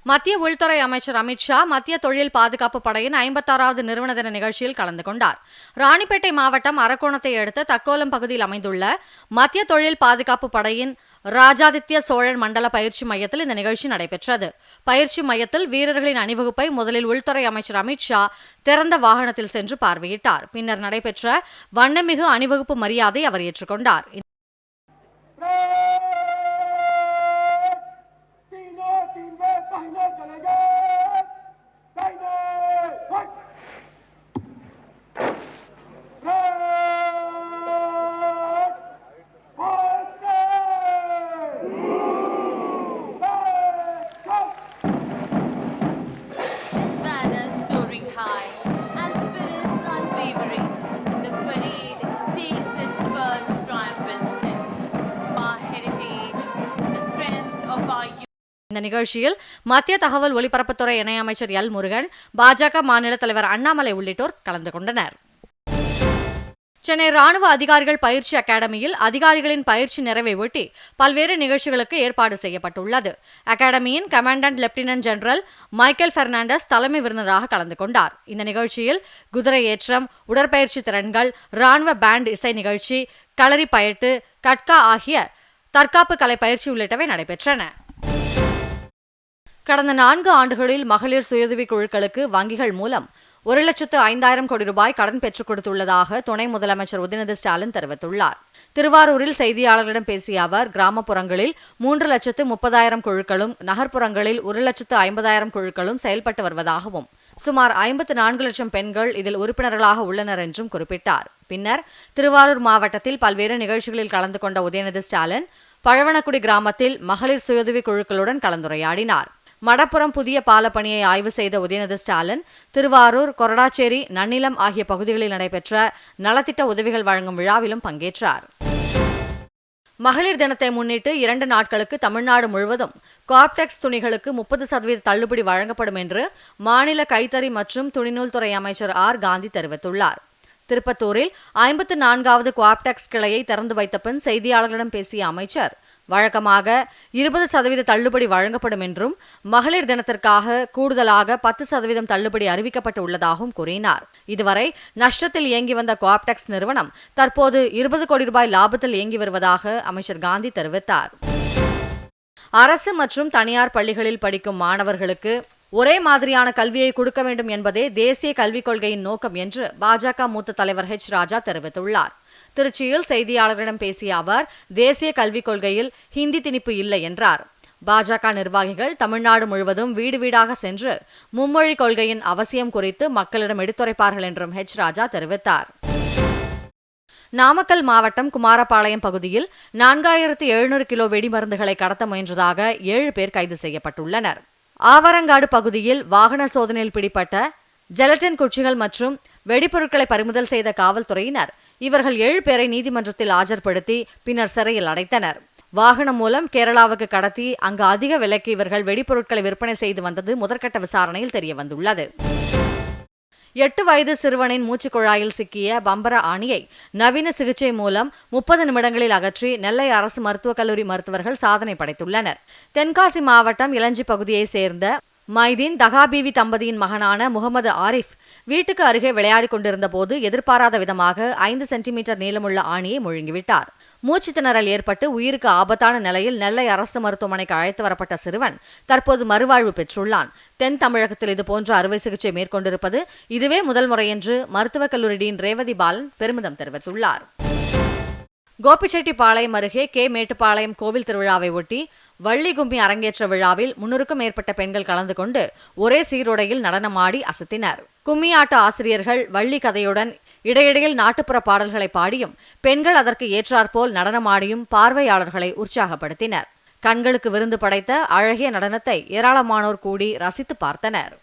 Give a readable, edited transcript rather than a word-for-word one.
மத்திய உள்துறை அமைச்சர் அமித் ஷா மத்திய தொழில் பாதுகாப்பு படையின் 56வது நிறுவன தின நிகழ்ச்சியில் கலந்து கொண்டார். ராணிப்பேட்டை மாவட்டம் அரக்கோணத்தை அடுத்த தக்கோலம் பகுதியில் அமைந்துள்ள மத்திய தொழில் பாதுகாப்பு படையின் ராஜாதித்ய சோழன் மண்டல பயிற்சி மையத்தில் இந்த நிகழ்ச்சி நடைபெற்றது. பயிற்சி மையத்தில் வீரர்களின் அணிவகுப்பை முதலில் உள்துறை அமைச்சர் அமித் ஷா திறந்த வாகனத்தில் சென்று பார்வையிட்டார். பின்னர் நடைபெற்ற வண்ணமிகு அணிவகுப்பு மரியாதை அவர் ஏற்றுக்கொண்டார். இந்த நிகழ்ச்சியில் மத்திய தகவல் ஒலிபரப்புத்துறை இணையமைச்சர் எல் முருகன், பாஜக மாநில தலைவர் அண்ணாமலை உள்ளிட்டோர் கலந்து கொண்டனர். சென்னை ராணுவ அதிகாரிகள் பயிற்சி அகாடமியில் அதிகாரிகளின் பயிற்சி நிறைவை ஒட்டி பல்வேறு நிகழ்ச்சிகளுக்கு ஏற்பாடு செய்யப்பட்டுள்ளது. அகாடமியின் commandant lieutenant general Michael Fernandes தலைமை விருந்தினராக கலந்து கொண்டார். இந்த நிகழ்ச்சியில் குதிரை ஏற்றம், உடற்பயிற்சி திறன்கள், ராணுவ பேண்ட் இசை நிகழ்ச்சி, களரி பயட்டு, கட்கா ஆகிய தற்காப்பு கலை பயிற்சி உள்ளிட்டவை நடைபெற்றன. கடந்த 4 ஆண்டுகளில் மகளிர் சுயஉதவி குழுக்களுக்கு வங்கிகள் மூலம் 1,05,000 கோடி ரூபாய் கடன் பெற்றுக் கொடுத்துள்ளதாக துணை முதலமைச்சர் உதயநிதி ஸ்டாலின் தெரிவித்துள்ளார். திருவாரூரில் செய்தியாளர்களிடம் பேசிய அவர், கிராமப்புறங்களில் 3,30,000 குழுக்களும், நகர்ப்புறங்களில் 1,50,000 குழுக்களும் செயல்பட்டு வருவதாகவும், சுமார் 54 லட்சம் பெண்கள் இதில் உறுப்பினர்களாக உள்ளனர் என்றும் குறிப்பிட்டார். பின்னர் திருவாரூர் மாவட்டத்தில் பல்வேறு நிகழ்ச்சிகளில் கலந்து கொண்ட உதயநிதி ஸ்டாலின் பழவனக்குடி கிராமத்தில் மகளிர் சுயஉதவி குழுக்களுடன் கலந்துரையாடினார். மடப்புறம் புதிய பாலப்பணியை ஆய்வு செய்த உதயநிதி ஸ்டாலின் திருவாரூர், கொரடாச்சேரி, நன்னிலம் ஆகிய பகுதிகளில் நடைபெற்ற நலத்திட்ட உதவிகள் வழங்கும் விழாவிலும் பங்கேற்றார். மகளிர் தினத்தை முன்னிட்டு 2 நாட்களுக்கு தமிழ்நாடு முழுவதும் காப்டெக்ஸ் துணிகளுக்கு 30% தள்ளுபடி வழங்கப்படும் என்று மாநில கைத்தறி மற்றும் துணிநூல்துறை அமைச்சர் ஆர். காந்தி தெரிவித்துள்ளார். திருப்பத்தூரில் 54வது குவாப்டெக்ஸ் கிளையை திறந்து வைத்த பின் செய்தியாளர்களிடம் பேசிய அமைச்சர், வழக்கமாக 20% தள்ளுபடி வழங்கப்படும் என்றும், மகளிர் தினத்திற்காக கூடுதலாக 10% தள்ளுபடி அறிவிக்கப்பட்டு உள்ளதாகவும் கூறினார். இதுவரை நஷ்டத்தில் இயங்கி வந்த குவாப்டெக்ஸ் நிறுவனம் தற்போது 20 கோடி ரூபாய் லாபத்தில் இயங்கி வருவதாக அமைச்சர் காந்தி தெரிவித்தார். அரசு மற்றும் தனியார் பள்ளிகளில் படிக்கும் மாணவர்களுக்கு ஒரே மாதிரியான கல்வியை கொடுக்க வேண்டும் என்பதே தேசிய கல்விக் கொள்கையின் நோக்கம் என்று பாஜக மூத்த தலைவர் ஹெச். ராஜா தெரிவித்துள்ளார். திருச்சியில் செய்தியாளர்களிடம் பேசிய அவர், தேசிய கல்விக் கொள்கையில் ஹிந்தி திணிப்பு இல்லை என்றார். பாஜக நிர்வாகிகள் தமிழ்நாடு முழுவதும் வீடு வீடாக சென்று மும்மொழி கொள்கையின் அவசியம் குறித்து மக்களிடம் எடுத்துரைப்பார்கள் என்றும் ஹெச். ராஜா தெரிவித்தார். நாமக்கல் மாவட்டம் குமாரபாளையம் பகுதியில் 4700 கிலோ வெடிமருந்துகளை கடத்த முயன்றதாக 7 பேர் கைது செய்யப்பட்டுள்ளனர். ஆவரங்காடு பகுதியில் வாகன சோதனையில் பிடிப்பட்ட ஜெலட்டின் குச்சிகள் மற்றும் வெடிப்பொருட்களை பறிமுதல் செய்த காவல்துறையினர் இவர்கள் 7 பேரை நீதிமன்றத்தில் ஆஜர்படுத்தி பின்னர் சிறையில் அடைத்தனர். வாகனம் மூலம் கேரளாவுக்கு கடத்தி அங்கு அதிக விலைக்கு இவர்கள் வெடிப்பொருட்களை விற்பனை செய்து வந்தது முதற்கட்ட விசாரணையில் தெரியவந்துள்ளது. 8 வயது சிறுவனின் மூச்சுக்குழாயில் சிக்கிய பம்பர ஆணியை நவீன சிகிச்சை மூலம் 30 நிமிடங்களில் அகற்றி நெல்லை அரசு மருத்துவக் கல்லூரி மருத்துவர்கள் சாதனை படைத்துள்ளனர். தென்காசி மாவட்டம் இளஞ்சி பகுதியைச் சேர்ந்த மைதீன் தகாபீவி தம்பதியின் மகனான முகமது ஆரிஃப் வீட்டுக்கு அருகே விளையாடிக் கொண்டிருந்த போது எதிர்பாராத விதமாக 5 சென்டிமீட்டர் நீளமுள்ள ஆணியை முழுங்கிவிட்டார். மூச்சு திணறல் ஏற்பட்டு உயிருக்கு ஆபத்தான நிலையில் நெல்லை அரசு மருத்துவமனைக்கு அழைத்து வரப்பட்ட சிறுவன் தற்போது மறுவாழ்வு பெற்றுள்ளான். தென் தமிழகத்தில் இதுபோன்ற அறுவை சிகிச்சை மேற்கொண்டிருப்பது இதுவே முதல் முறை என்று மருத்துவக் கல்லூரி டீன் ரேவதி பாலன் பெருமிதம் தெரிவித்துள்ளார். கோபிச்செட்டிப்பாளையம் அருகே கே. மேட்டுப்பாளையம் கோவில் திருவிழாவை ஒட்டி வள்ளி கும்மி அரங்கேற்ற விழாவில் 300க்கும் மேற்பட்ட பெண்கள் கலந்து கொண்டு ஒரே சீருடையில் நடனமாடி அசத்தினர். கும்மியாட்ட ஆசிரியர்கள் வள்ளி கதையுடன் இடையிடையில் நாட்டுப்புற பாடல்களை பாடியும் பெண்கள் அதற்கு ஏற்றாற்போல் நடனமாடியும் பார்வையாளர்களை உற்சாகப்படுத்தினர். கண்களுக்கு விருந்து படைத்த அழகிய நடனத்தை ஏராளமானோர் கூடி ரசித்து பார்த்தனர்.